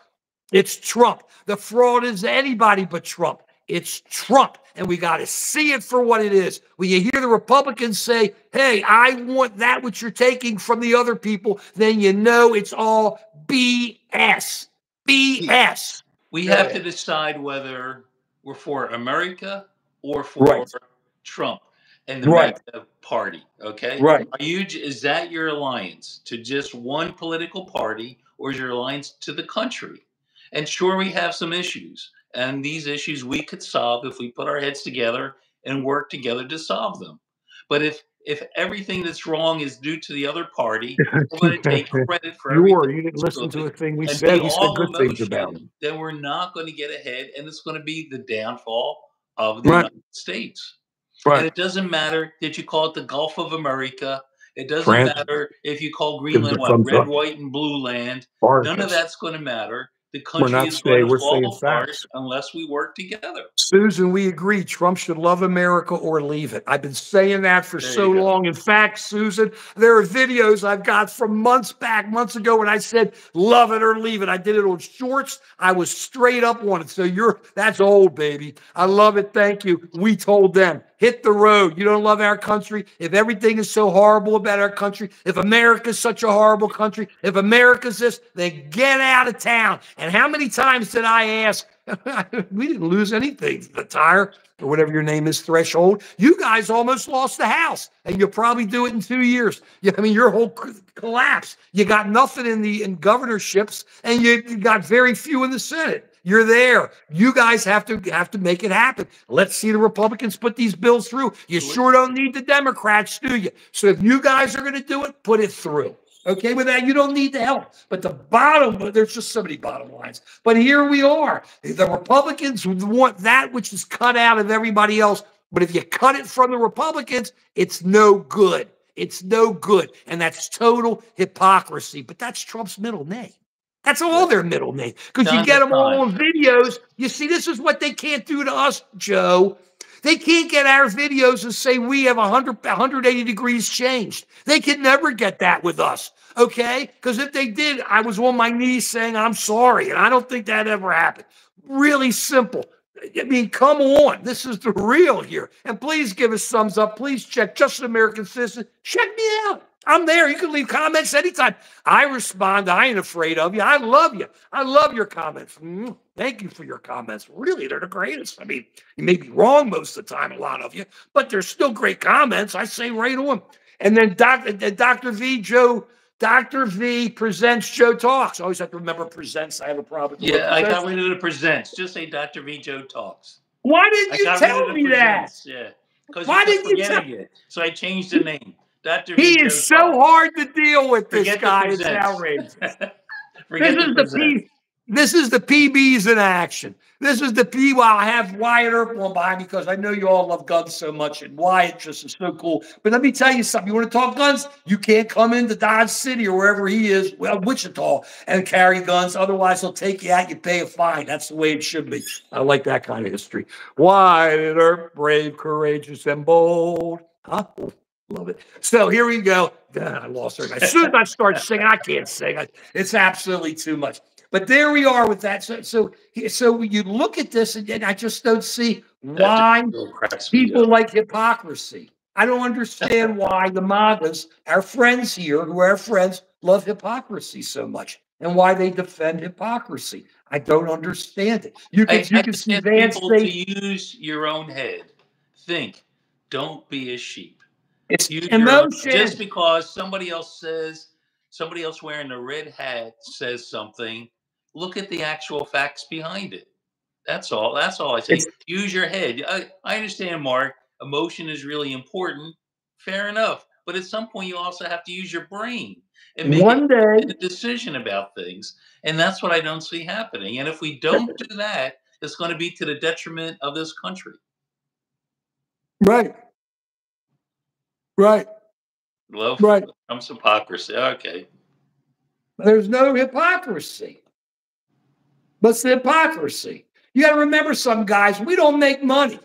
It's Trump. The fraud is anybody but Trump. It's Trump, and we got to see it for what it is. When you hear the Republicans say, hey, I want that which you're taking from the other people, then you know it's all BS. BS. We have to decide whether we're for America or for Trump and the MAGA party, okay? Right. Is that your alliance to just one political party, or is your alliance to the country? And sure, we have some issues. And these issues we could solve if we put our heads together and work together to solve them. But if everything that's wrong is due to the other party, we're going to take credit for everything. You didn't listen to a thing we said. We said good things about it. Then we're not going to get ahead, and it's going to be the downfall of the United States. Right. And it doesn't matter that you call it the Gulf of America. It doesn't matter if you call Greenland red, white, and blue land. None of that's going to matter. The country is going to fall apart unless we work together. Susan, we agree. Trump should love America or leave it. I've been saying that for so long. In fact, Susan, there are videos I've got from months ago when I said love it or leave it. I did it on shorts. I was straight up on it. So that's old, baby. I love it. Thank you. We told them. Hit the road. You don't love our country. If everything is so horrible about our country, if America's such a horrible country, if America's this, then get out of town. And how many times did I ask? We didn't lose anything. The tire or whatever your name is, threshold. You guys almost lost the House, and you'll probably do it in 2 years. I mean, your whole collapse. You got nothing in governorships, and you got very few in the Senate. You're there. You guys have to make it happen. Let's see the Republicans put these bills through. You sure don't need the Democrats, do you? So if you guys are going to do it, put it through. Okay, with that, you don't need the help. But there's just so many bottom lines. But here we are. The Republicans want that which is cut out of everybody else. But if you cut it from the Republicans, it's no good. It's no good. And that's total hypocrisy. But that's Trump's middle name. That's all their middle name. Because you get them all on videos. You see, this is what they can't do to us, Joe. They can't get our videos and say we have 180 degrees changed. They can never get that with us, okay? Because if they did, I was on my knees saying, I'm sorry, and I don't think that ever happened. Really simple. I mean, come on. This is the real here. And please give us thumbs up. Please check Just an American Citizen. Check me out. I'm there. You can leave comments anytime. I respond. I ain't afraid of you. I love you. I love your comments. Thank you for your comments. Really, they're the greatest. I mean, you may be wrong most of the time, a lot of you, but they're still great comments. I say right on. And then Dr. V presents, Joe Talks. I always have to remember presents. I have a problem. Yeah, I got rid of the presents. Just say Dr. V Joe Talks. Why didn't you tell me that? Yeah. Why didn't you tell me? So I changed the name. Dr. He is so hard to deal with, this guy. It's outrageous. Forget the presents. This is the PBs in action. This is the P. Well, I have Wyatt Earp on by because I know you all love guns so much, and Wyatt just is so cool. But let me tell you something. You want to talk guns? You can't come into Dodge City or wherever he is, well, Wichita, and carry guns. Otherwise, he'll take you out. You pay a fine. That's the way it should be. I like that kind of history. Wyatt Earp, brave, courageous, and bold. Huh? Love it. So here we go. I lost her. As soon as I start singing, I can't sing. It's absolutely too much. But there we are with that. So you look at this, and I just don't see why people like hypocrisy. I don't understand why the MAGAs, our friends here, who are our friends, love hypocrisy so much, and why they defend hypocrisy. I don't understand it. You can see Vance people to use your own head. Think. Don't be a sheep. It's emotion. Just because somebody else wearing a red hat says something, look at the actual facts behind it. That's all. That's all I say. Use your head. I understand, Mark. Emotion is really important. Fair enough. But at some point, you also have to use your brain and make a decision about things. And that's what I don't see happening. And if we don't do that, it's going to be to the detriment of this country. Right. Right. Love comes hypocrisy. Okay. There's no hypocrisy. What's the hypocrisy? You got to remember, some guys, we don't make money.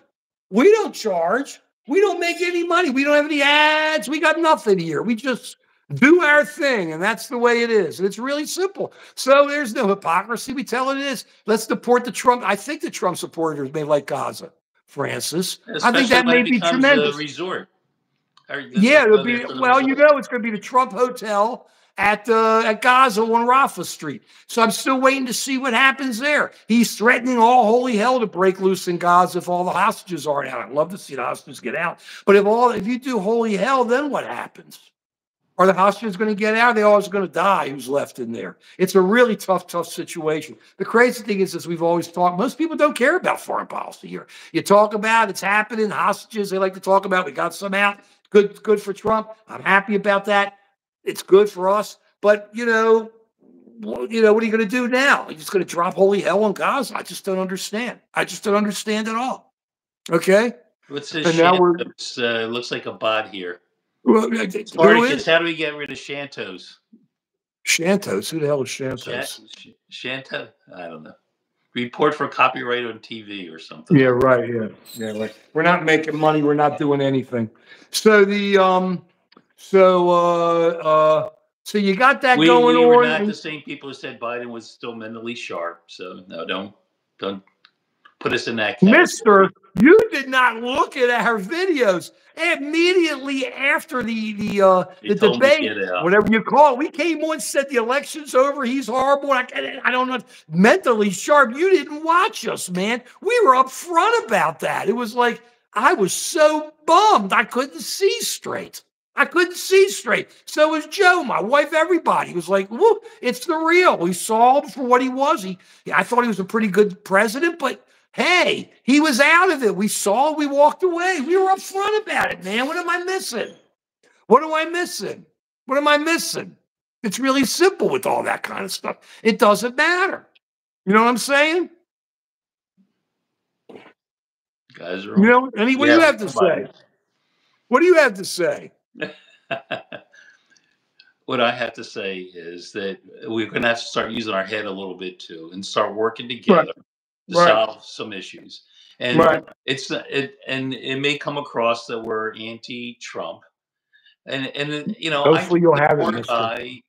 We don't charge. We don't make any money. We don't have any ads. We got nothing here. We just do our thing, and that's the way it is. And it's really simple. So there's no hypocrisy. We tell it is. Let's deport the Trump. I think the Trump supporters may like Gaza, Francis. I think that may be tremendous. A resort. Yeah, it'll be. Well, you know, it's going to be the Trump Hotel at Gaza on Rafah Street. So I'm still waiting to see what happens there. He's threatening all holy hell to break loose in Gaza if all the hostages aren't out. I'd love to see the hostages get out. But if you do holy hell, then what happens? Are the hostages going to get out? Are they always going to die? Who's left in there? It's a really tough situation. The crazy thing is, as we've always talked, most people don't care about foreign policy here. You talk about it's happening, hostages. They like to talk about we got some out. Good for Trump. I'm happy about that. It's good for us. But what are you going to do now? You're just going to drop holy hell on Gaza? I just don't understand. I just don't understand at all. Okay. What's this? Looks like a bot here. Spartacus, how do we get rid of Shantos? Shantos? Who the hell is Shantos? Shanto? I don't know. Report for copyright on TV or something. Yeah, right. Yeah, right. We're not making money. We're not doing anything. So so you got that going on. We were not the same people who said Biden was still mentally sharp. So no, don't put us in that category. Mister, you did not look at our videos. Immediately after the debate, whatever you call it, we came on, said the election's over, he's horrible. I don't know, mentally sharp. You didn't watch us, man. We were up front about that. It was like, I was so bummed. I couldn't see straight. So was Joe, my wife, everybody. It was like, whoop, it's the real. We saw him for what he was. I thought he was a pretty good president, but hey, he was out of it. We saw, we walked away. We were up front about it, man. What am I missing? It's really simple with all that kind of stuff. It doesn't matter. You know what I'm saying? Guys are what do you have to say? What do you have to say? What I have to say is that we're going to have to start using our head a little bit too and start working together. To solve some issues, and it may come across that we're anti-Trump, and hopefully you'll have it.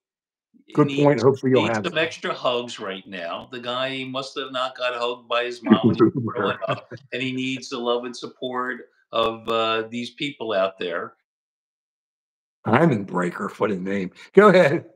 Good point. Hopefully you'll have some extra hugs right now. The guy must have not got hugged by his mom when he was growing up, and he needs the love and support of these people out there. Diamond Breaker, what a name. Go ahead.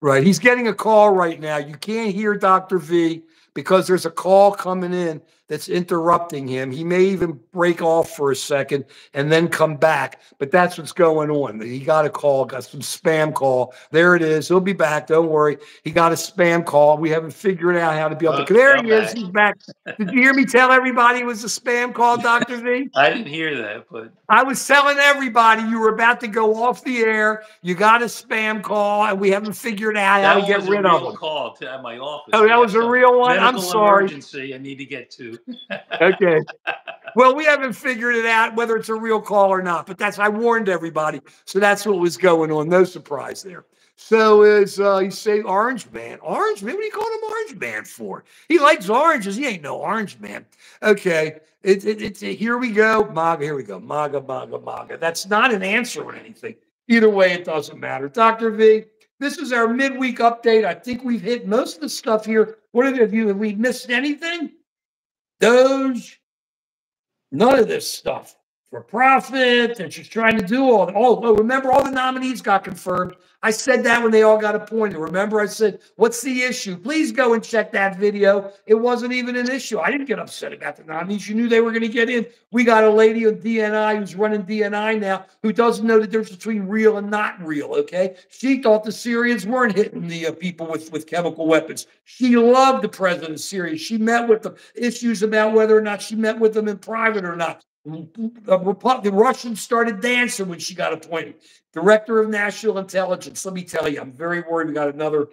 Right, he's getting a call right now. You can't hear Dr. V because there's a call coming in that's interrupting him. He may even break off for a second and then come back, but that's what's going on. He got a call, got some spam call. There it is. He'll be back. Don't worry. He got a spam call. We haven't figured out how to be up there. There he is. He's back. Did you hear me tell everybody it was a spam call, Dr. V? I didn't hear that, but I was telling everybody you were about to go off the air. You got a spam call, and we haven't figured out how to get rid of them. Call at my office. Oh, that was a real one? I'm sorry. Emergency I need to get to. Okay. Well, we haven't figured it out whether it's a real call or not, but I warned everybody. So that's what was going on. No surprise there. So is you say Orange Man. Orange Man? What are you calling him Orange Man for? He likes oranges. He ain't no Orange Man. Okay. Here we go. MAGA, here we go. MAGA, MAGA, MAGA. That's not an answer or anything. Either way, it doesn't matter. Dr. V, this is our midweek update. I think we've hit most of the stuff here. What have we missed anything? Doge, none of this stuff. For profit, they're just trying to do all that. Oh, remember, all the nominees got confirmed. I said that when they all got appointed. Remember, I said, what's the issue? Please go and check that video. It wasn't even an issue. I didn't get upset about the nominees. You knew they were going to get in. We got a lady on DNI who's running DNI now who doesn't know the difference between real and not real, okay? She thought the Syrians weren't hitting the people with chemical weapons. She loved the president of Syria. She met with them. Issues about whether or not she met with them in private or not. The Russians started dancing when she got appointed. Director of National Intelligence. Let me tell you, I'm very worried we got another,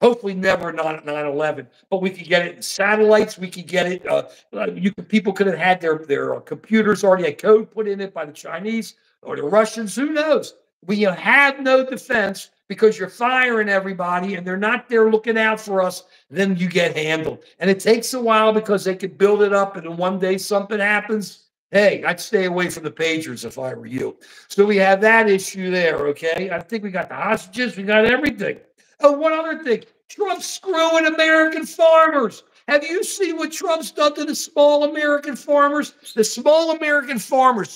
hopefully never 9/11, but we could get it in satellites. We could get it. People could have had their computers already had code put in it by the Chinese or the Russians. Who knows? We have no defense because you're firing everybody and they're not there looking out for us. Then you get handled, and it takes a while because they could build it up, and then one day something happens. Hey, I'd stay away from the pagers if I were you. So we have that issue there, okay? I think we got the hostages. We got everything. Oh, one other thing. Trump's screwing American farmers. Have you seen what Trump's done to the small American farmers? The small American farmers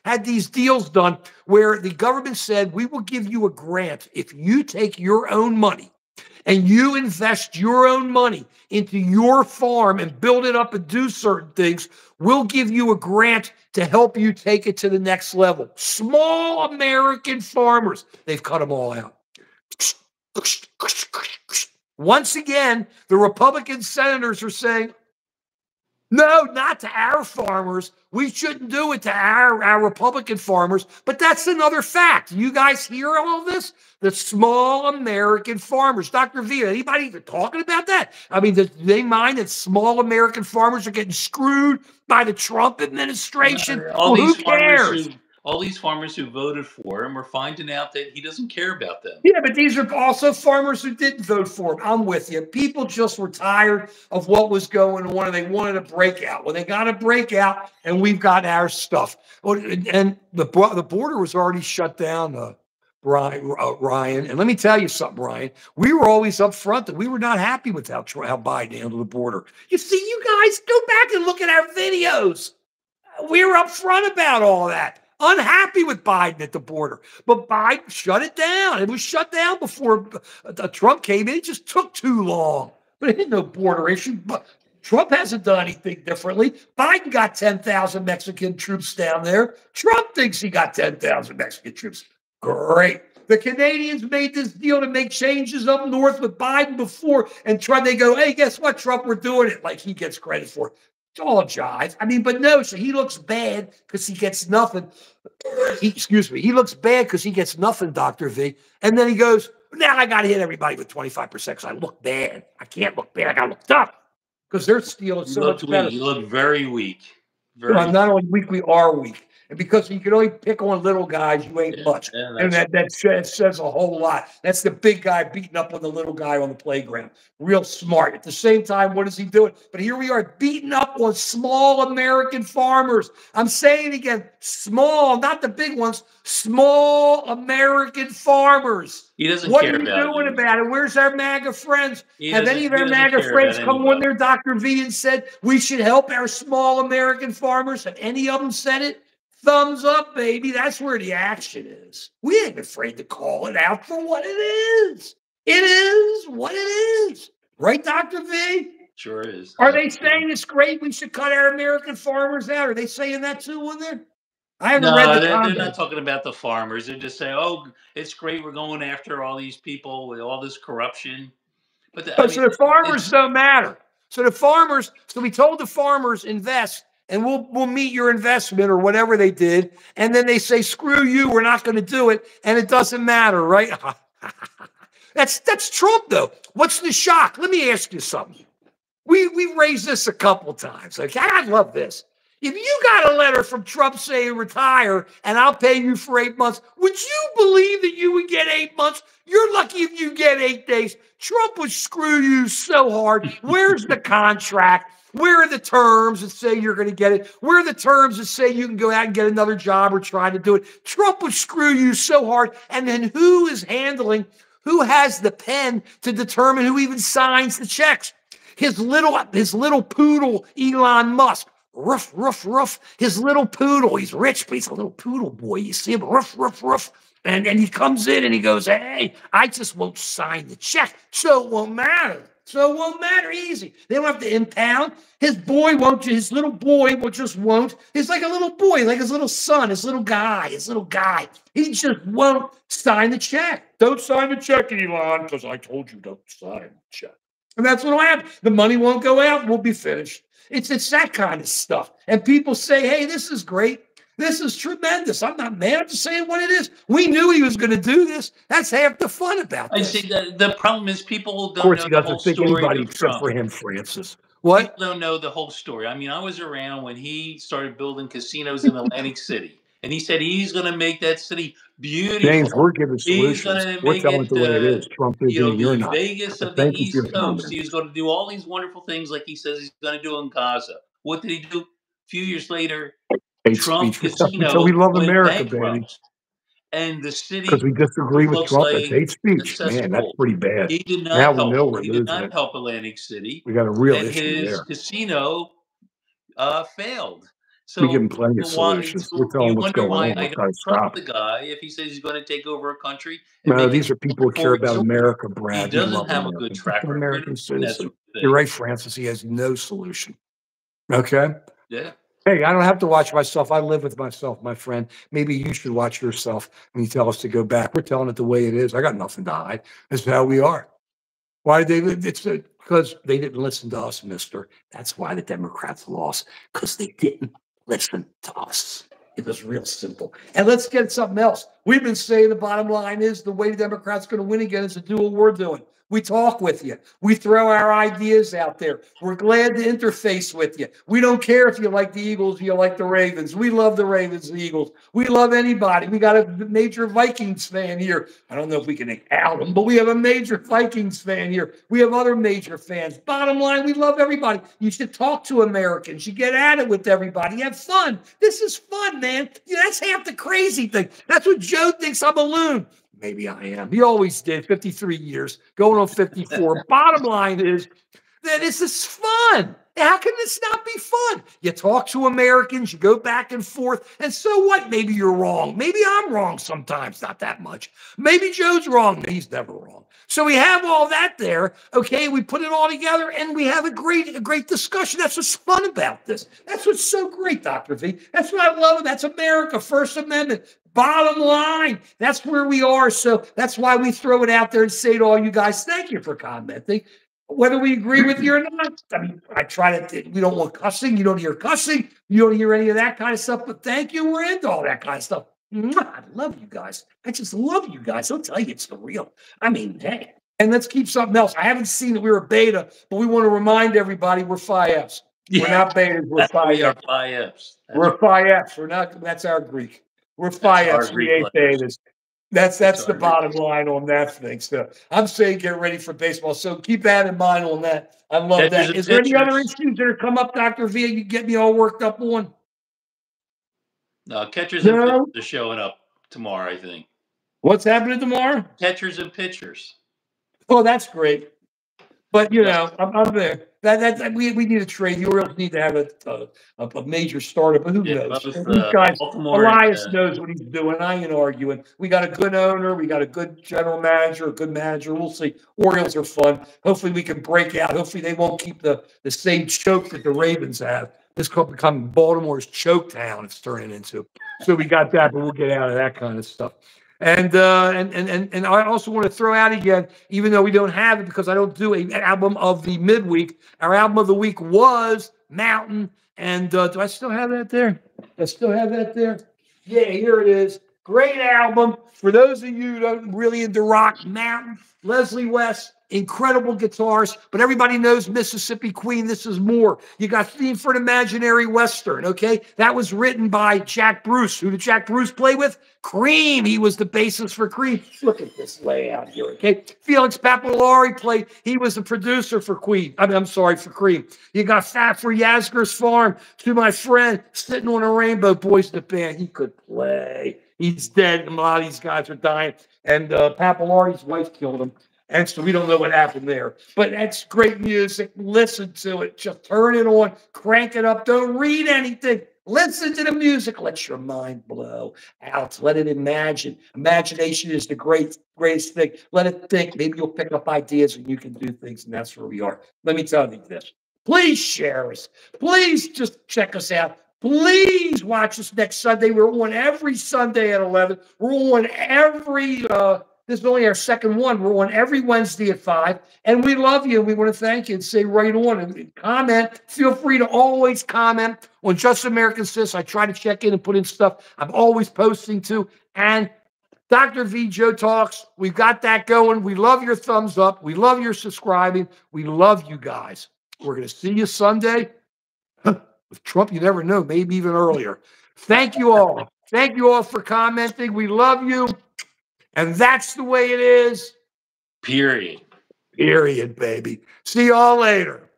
had these deals done where the government said, we will give you a grant if you take your own money and you invest your own money into your farm and build it up and do certain things, we'll give you a grant to help you take it to the next level. Small American farmers, they've cut them all out. Once again, the Republican senators are saying, no, not to our farmers. We shouldn't do it to our Republican farmers. But that's another fact. You guys hear all this? The small American farmers. Dr. V, anybody talking about that? I mean, do they mind that small American farmers are getting screwed by the Trump administration? Well, who cares? All these farmers who voted for him are finding out that he doesn't care about them. Yeah, but these are also farmers who didn't vote for him. I'm with you. People just were tired of what was going on, and they wanted a breakout. Well, they got a breakout, and we've got our stuff. And the border was already shut down, Ryan. And let me tell you something, Ryan. We were always up front that we were not happy with how Biden handled the border. You see, you guys, go back and look at our videos. We were up front about all that. Unhappy with Biden at the border. But Biden shut it down. It was shut down before Trump came in. It just took too long. But it ain't no border issue. But Trump hasn't done anything differently. Biden got 10,000 Mexican troops down there. Trump thinks he got 10,000 Mexican troops. Great. The Canadians made this deal to make changes up north with Biden before, and they go, hey, guess what, Trump, we're doing it. Like he gets credit for it. It's all jive. I mean, but no, so he looks bad because he gets nothing. He looks bad because he gets nothing, Dr. V. And then he goes, now I got to hit everybody with 25% because I look bad. I can't look bad. I got to look tough because they're stealing so much better. You look very weak. Not only weak, we are weak. And because you can only pick on little guys, you ain't much. Yeah, and that says a whole lot. That's the big guy beating up on the little guy on the playground. Real smart. At the same time, what is he doing? But here we are beating up on small American farmers. I'm saying again, small, not the big ones, small American farmers. He doesn't what care are you doing about it? Where's our MAGA friends? Have any of our MAGA friends come on there, Dr. V, and said we should help our small American farmers? Have any of them said it? Thumbs up, baby. That's where the action is. We ain't afraid to call it out for what it is. It is what it is. Right, Dr. V? Sure is. Are they saying it's great? We should cut our American farmers out. Are they saying that too on there? I haven't read the comments. They're not talking about the farmers. They're just saying, "Oh, it's great. We're going after all these people with all this corruption." But so the farmers don't matter. So the farmers. So we told the farmers invest, and we'll meet your investment or whatever they did, and then they say, "Screw you. We're not going to do it," and it doesn't matter, right? That's Trump though. What's the shock? Let me ask you something. We've raised this a couple times. Okay, I love this. If you got a letter from Trump saying retire and I'll pay you for 8 months, would you believe that you would get 8 months? You're lucky if you get 8 days. Trump would screw you so hard. Where's the contract? Where are the terms that say you're going to get it? Where are the terms that say you can go out and get another job or try to do it? Trump would screw you so hard. And then who has the pen to determine who even signs the checks? His little poodle, Elon Musk. Ruff, ruff, ruff. His little poodle. He's rich, but he's a little poodle boy. You see him, ruff, ruff, ruff. And he comes in and he goes, "Hey, I just won't sign the check. So it won't matter. So it won't matter. Easy. They don't have to impound. His boy won't. His little boy just won't. He's like a little boy, like his little son, his little guy. He just won't sign the check. Don't sign the check, Elon, because I told you don't sign the check. And that's what will happen. The money won't go out. We'll be finished. It's that kind of stuff. And people say, "Hey, this is great. This is tremendous." I'm not mad. I'm just saying what it is. We knew he was going to do this. That's half the fun about this. I see. The problem is people don't know the whole story of except for him, Francis. What? People don't know the whole story. I mean, I was around when he started building casinos in Atlantic City. And he said he's going to make that city beautiful. James, we're giving solutions. We're telling it the way it is. Trump is you're not. Vegas of the East Coast. He's going to do all these wonderful things like he says he's going to do in Gaza. What did he do? A few years later, Trump Casino so we love went America, bankrupt. Baby. And the city, because we disagree with Trump, like it's hate speech. Man, that's pretty bad. He did not now help. We know we're he losing did not it. help Atlantic City. We got a real and issue his there. Casino failed. So we give him plenty of solutions. We're telling him what's going on. We're trying to stop the guy if he says he's going to take over a country. No, these are people who care about America, Brad. He doesn't have a good track record. American citizen. You're right, Francis. He has no solution. Okay? Yeah. Hey, I don't have to watch myself. I live with myself, my friend. Maybe you should watch yourself when you tell us to go back. We're telling it the way it is. I got nothing to hide. This is how we are. Why did they? It's because they didn't listen to us, mister. That's why the Democrats lost, because they didn't listen to us. It was real simple. And let's get something else. We've been saying the bottom line is the way the Democrats going to win again is to do what we're doing. We talk with you. We throw our ideas out there. We're glad to interface with you. We don't care if you like the Eagles or you like the Ravens. We love the Ravens and the Eagles. We love anybody. We got a major Vikings fan here. I don't know if we can out them, but we have a major Vikings fan here. We have other major fans. Bottom line, we love everybody. You should talk to Americans. You get at it with everybody. Have fun. This is fun, man. Yeah, that's half the crazy thing. That's what Joe thinks I'm a loon. Maybe I am. He always did. 53 years, going on 54. Bottom line is that this is fun. How can this not be fun? You talk to Americans, you go back and forth, and so what? Maybe you're wrong. Maybe I'm wrong sometimes, not that much. Maybe Joe's wrong. He's never wrong. So we have all that there. Okay, we put it all together, and we have a great discussion. That's what's fun about this. That's what's so great, Dr. V. That's what I love. That's America, First Amendment. Bottom line, that's where we are. So that's why we throw it out there and say to all you guys, thank you for commenting. Whether we agree with you or not, I mean, I try to, we don't want cussing. You don't hear cussing. You don't hear any of that kind of stuff, but thank you. We're into all that kind of stuff. I love you guys. I just love you guys. I'll tell you, it's the real. I mean, hey, and let's keep something else. I haven't seen that we were beta, but we want to remind everybody we're Phi Fs. We're not betas. We're Phi Fs. Phi Fs. We're Phi Fs. We're not, that's our Greek. We're Phi Fs. We ain't betas. That's the bottom line on that thing. So I'm saying get ready for baseball. So keep that in mind on that. I love that. Is there any other issues that are come up, Dr. V, you get me all worked up on? No, catchers and pitchers are showing up tomorrow, I think. What's happening tomorrow? Catchers and pitchers. Oh, that's great. But I'm there. We need a trade. The Orioles need to have a major starter. But who knows? These guys, Baltimore Elias knows what he's doing. I ain't arguing. We got a good owner. We got a good general manager. A good manager. We'll see. Orioles are fun. Hopefully we can break out. Hopefully they won't keep the same choke that the Ravens have. This could become Baltimore's choke town. It's turning into. So we got that, but we'll get out of that kind of stuff. And I also want to throw out again, even though we don't have it because I don't do an album of the midweek. Our album of the week was Mountain. And do I still have that there? I still have that there. Yeah, here it is. Great album. For those of you who don't really into rock, Mountain, Leslie West, incredible guitars, but everybody knows Mississippi Queen. This is more. You got Theme for an Imaginary Western, okay? That was written by Jack Bruce. Who did Jack Bruce play with? Cream. He was the bassist for Cream. Look at this layout here, okay? Felix Papillari played. He was the producer for Queen. I'm sorry, for Cream. You got Fat for Yasgur's Farm. To my friend sitting on a rainbow, boys in the band. He could play. He's dead. And a lot of these guys are dying. And Papillari's wife killed him. And so we don't know what happened there. But that's great music. Listen to it. Just turn it on. Crank it up. Don't read anything. Listen to the music. Let your mind blow out. Let it imagine. Imagination is the greatest thing. Let it think. Maybe you'll pick up ideas and you can do things. And that's where we are. Let me tell you this. Please share us. Please just check us out. Please watch us next Sunday. We're on every Sunday at 11. We're on every... this is only our second one. We're on every Wednesday at 5. And we love you. We want to thank you and say right on. And comment. Feel free to always comment on Just American Sis. I try to check in and put in stuff I'm always posting to. And Dr. V. Joe Talks. We've got that going. We love your thumbs up. We love your subscribing. We love you guys. We're going to see you Sunday. With Trump, you never know. Maybe even earlier. Thank you all. Thank you all for commenting. We love you. And that's the way it is. Period. Period, baby. See y'all later.